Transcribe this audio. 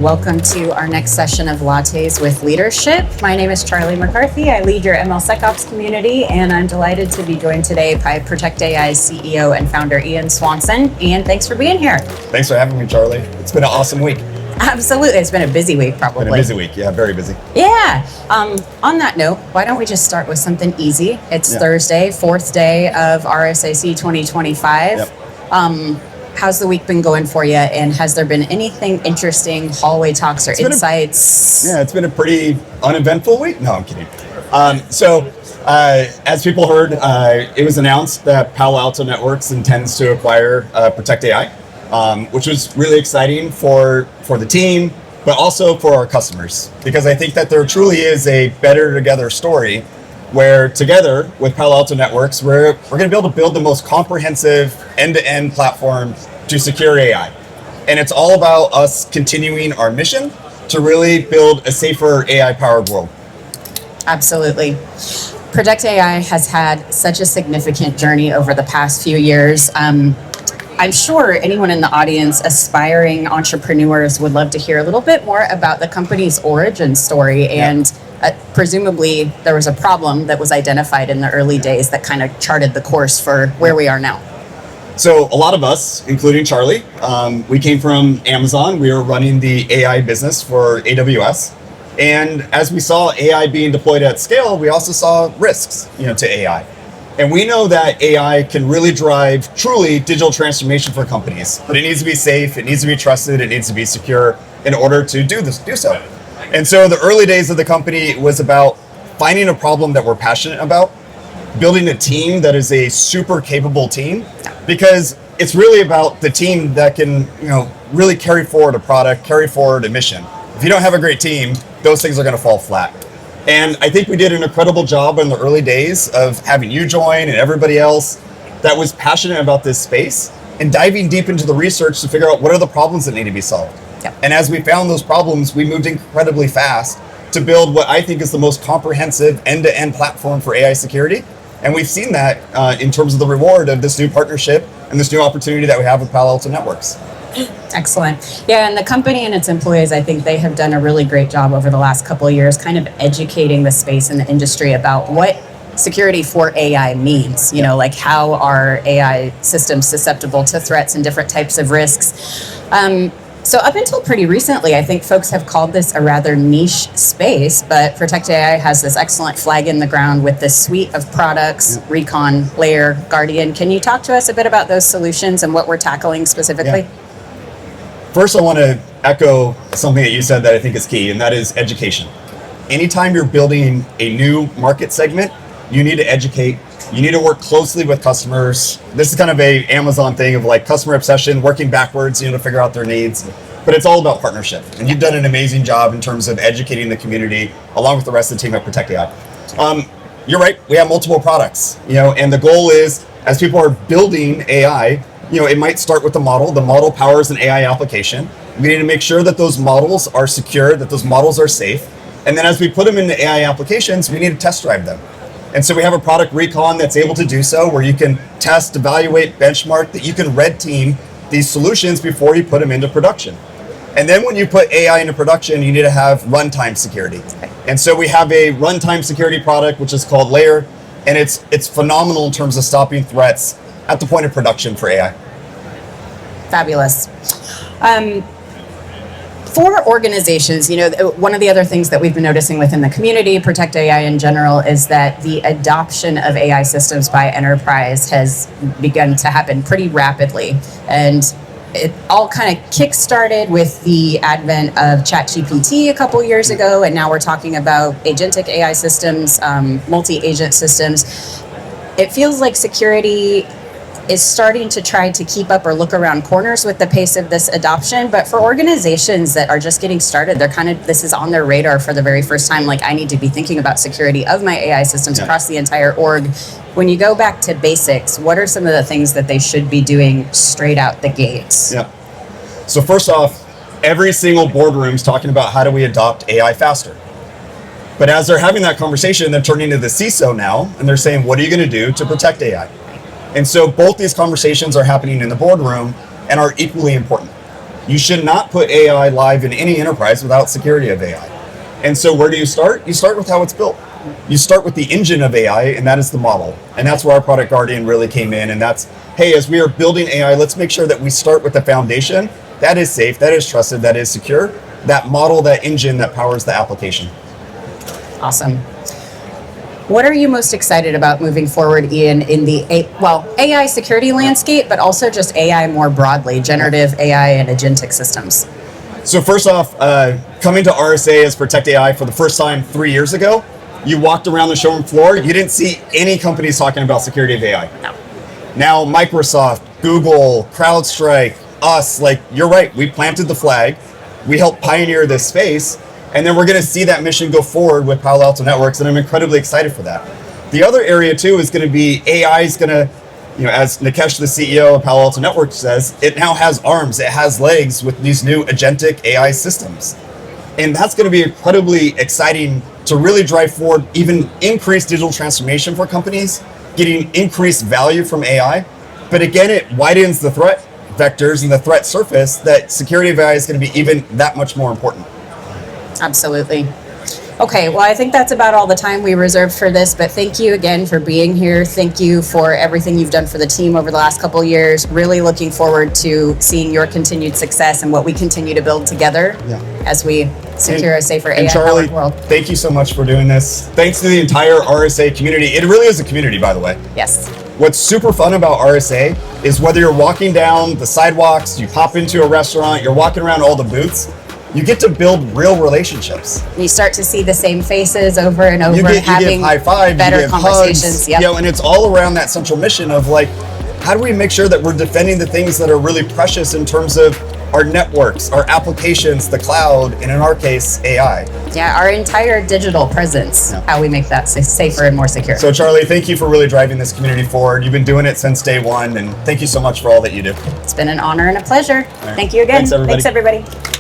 Welcome to our next session of Lattes with Leadership. My name is Charlie McCarthy. I lead your MLSecOps community, and I'm delighted to be joined today by Protect AI's CEO and founder, Ian Swanson. Ian, thanks for being here. Thanks for having me, Charlie. It's been an awesome week. Absolutely. It's been a busy week, probably. Been a busy week. Yeah, very busy. Yeah. On that note, why don't we just start with something easy? It's Thursday, fourth day of RSAC 2025. Yep. How's the week been going for you? And has there been anything interesting, hallway talks or insights? It's been a pretty uneventful week. No, I'm kidding. As people heard, it was announced that Palo Alto Networks intends to acquire Protect AI, which was really exciting for the team, but also for our customers, because I think that there truly is a better together story where together with Palo Alto Networks, we're going to be able to build the most comprehensive end-to-end platform to secure AI. And it's all about us continuing our mission to really build a safer AI-powered world. Absolutely. Protect AI has had such a significant journey over the past few years. I'm sure anyone in the audience, aspiring entrepreneurs, would love to hear a little bit more about the company's origin story. And presumably there was a problem that was identified in the early days that kind of charted the course for where we are now. So a lot of us, including Charlie, we came from Amazon. We were running the AI business for AWS. And as we saw AI being deployed at scale, we also saw risks, to AI. And we know that AI can really drive truly digital transformation for companies, but it needs to be safe, it needs to be trusted, it needs to be secure in order to do so. And so the early days of the company was about finding a problem that we're passionate about, building a team that is a super capable team, because it's really about the team that can, really carry forward a product, carry forward a mission. If you don't have a great team, those things are going to fall flat. And I think we did an incredible job in the early days of having you join and everybody else that was passionate about this space and diving deep into the research to figure out what are the problems that need to be solved. Yep. And as we found those problems, we moved incredibly fast to build what I think is the most comprehensive end-to-end platform for AI security. And we've seen that in terms of the reward of this new partnership and this new opportunity that we have with Palo Alto Networks. Excellent. Yeah, and the company and its employees, I think they have done a really great job over the last couple of years kind of educating the space and the industry about what security for AI means, like how are AI systems susceptible to threats and different types of risks. So up until pretty recently, I think folks have called this a rather niche space, but Protect AI has this excellent flag in the ground with this suite of products, Recon, Layer, Guardian. Can you talk to us a bit about those solutions and what we're tackling specifically? Yeah. First, I want to echo something that you said that I think is key, and that is education. Anytime you're building a new market segment, you need to educate. You need to work closely with customers. This is kind of a Amazon thing of like customer obsession, working backwards, to figure out their needs. But it's all about partnership. And you've done an amazing job in terms of educating the community along with the rest of the team at Protect AI. You're right, we have multiple products, and the goal is as people are building AI, it might start with the model. The model powers an AI application. We need to make sure that those models are secure, that those models are safe. And then as we put them into AI applications, we need to test drive them. And so we have a product, Recon, that's able to do so, where you can test, evaluate, benchmark, that you can red team these solutions before you put them into production. And then when you put AI into production, you need to have runtime security. And so we have a runtime security product, which is called Layer, and it's phenomenal in terms of stopping threats at the point of production for AI. Fabulous. For organizations, one of the other things that we've been noticing within the community, Protect AI in general, is that the adoption of AI systems by enterprise has begun to happen pretty rapidly. And it all kind of kick-started with the advent of ChatGPT a couple years ago, and now we're talking about agentic AI systems, multi-agent systems. It feels like security is starting to try to keep up or look around corners with the pace of this adoption. But for organizations that are just getting started, this is on their radar for the very first time. Like, I need to be thinking about security of my AI systems across the entire org. When you go back to basics, what are some of the things that they should be doing straight out the gates? Yeah. So first off, every single boardroom is talking about how do we adopt AI faster. But as they're having that conversation, they're turning to the CISO now, and they're saying, what are you going to do to protect AI? And so both these conversations are happening in the boardroom and are equally important. You should not put AI live in any enterprise without security of AI. And so where do you start? You start with how it's built. You start with the engine of AI, and that is the model. And that's where our product Guardian really came in. And that's, hey, as we are building AI, let's make sure that we start with the foundation that is safe, that is trusted, that is secure, that model, that engine that powers the application. Awesome. What are you most excited about moving forward, Ian, in the AI security landscape, but also just AI more broadly, generative AI and agentic systems? So first off, coming to RSA as Protect AI for the first time 3 years ago, you walked around the showroom floor, you didn't see any companies talking about security of AI. No. Now Microsoft, Google, CrowdStrike, us, like, you're right, we planted the flag, we helped pioneer this space, and then we're going to see that mission go forward with Palo Alto Networks, and I'm incredibly excited for that. The other area too is going to be AI is going to, as Nikesh, the CEO of Palo Alto Networks says, it now has arms, it has legs with these new agentic AI systems. And that's going to be incredibly exciting to really drive forward even increased digital transformation for companies, getting increased value from AI. But again, it widens the threat vectors and the threat surface that security of AI is going to be even that much more important. Absolutely. Okay, well, I think that's about all the time we reserved for this, but thank you again for being here. Thank you for everything you've done for the team over the last couple of years. Really looking forward to seeing your continued success and what we continue to build together as we secure a safer AI-powered world. Thank you so much for doing this. Thanks to the entire RSA community. It really is a community, by the way. Yes. What's super fun about RSA is whether you're walking down the sidewalks, you pop into a restaurant, you're walking around all the booths, you get to build real relationships. You start to see the same faces over and over, you give having high fives, better you give conversations. Hugs, and it's all around that central mission of like, how do we make sure that we're defending the things that are really precious in terms of our networks, our applications, the cloud, and in our case, AI. Yeah, our entire digital presence, how we make that safer and more secure. So Charlie, thank you for really driving this community forward. You've been doing it since day one, and thank you so much for all that you do. It's been an honor and a pleasure. Right. Thank you again. Thanks, everybody. Thanks, everybody.